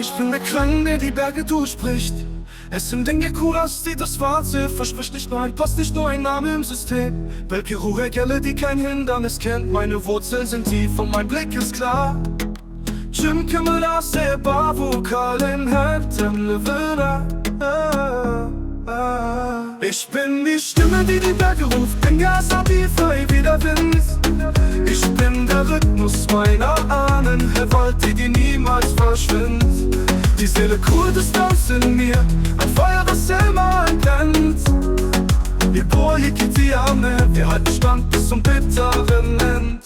Ich bin der Klang, der die Berge durchbricht. Es sind Dinge Kuras, die das Wahnsinn verspricht. Nicht nur ein Post, nicht nur ein Name im System. Belpirure Gelle, die kein Hindernis kennt. Meine Wurzeln sind tief und mein Blick ist klar. Jim Kimmel se Vokalen hätten Levera. Ich bin die Stimme, die die Berge ruft. Bin Gas, wie frei wie der Wind. Ich bin der Rhythmus meiner Ahnen, Gewalt, die niemals verschwindet. Die Seele Kurdistans in mir, ein Feuer, das immer brennt. Wir bohren die Arme, wir halten Stand bis zum bitteren End.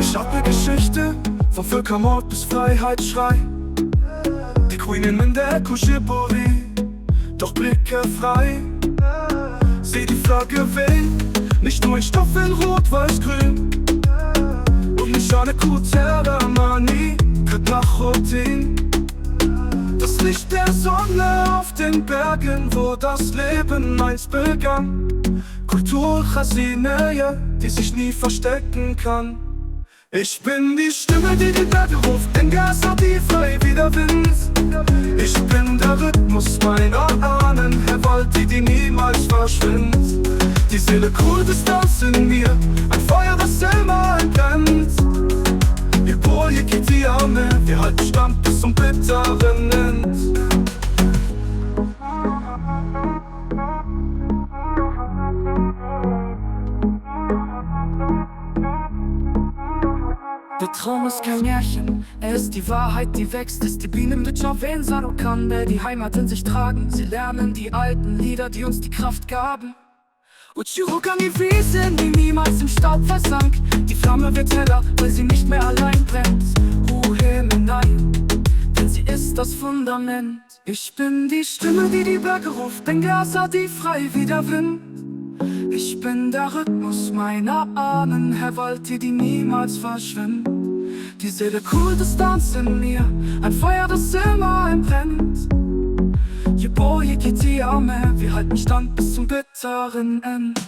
Ich hab ne Geschichte, von Völkermord bis Freiheitsschrei. Die Queen in der Kuschiburi, doch Blicke frei. Seh die Flagge wehen, nicht nur in Stoff in Rot, Weiß, Grün. Und nicht eine Kutermanie, wird nach Routine. Das Licht der Sonne auf den Bergen, wo das Leben einst begann. Kultur Chasine, die sich nie verstecken kann. Ich bin die Stimme, die die Berge ruft, in Gas, die frei wie der Wind. Ich bin der Rhythmus meiner Ahnen, Gewalt, die niemals verschwindet. Die Seele Kurdistans in mir, ein Feuer, das immer brennt. Wir bohren die Arme, wir halten Stand bis zum bitteren End. Der Traum ist kein Märchen, er ist die Wahrheit, die wächst. Ist die Bienen mit Javen Sarokande, die Heimat in sich tragen. Sie lernen die alten Lieder, die uns die Kraft gaben. Uchirukami Wiesen, die niemals im Staub versank. Die Flamme wird heller, weil sie nicht mehr allein brennt. Ruhe hinein, denn sie ist das Fundament. Ich bin die Stimme, die die Berge ruft, Bengasa, die frei wie der Wind. Ich bin der Rhythmus meiner Ahnen, Gewalt, die niemals verschwindet. Die Seele Kurdistans in mir, ein Feuer, das immer brennt. Je bohr, je geht die Arme, wir halten Stand bis zum bitteren End.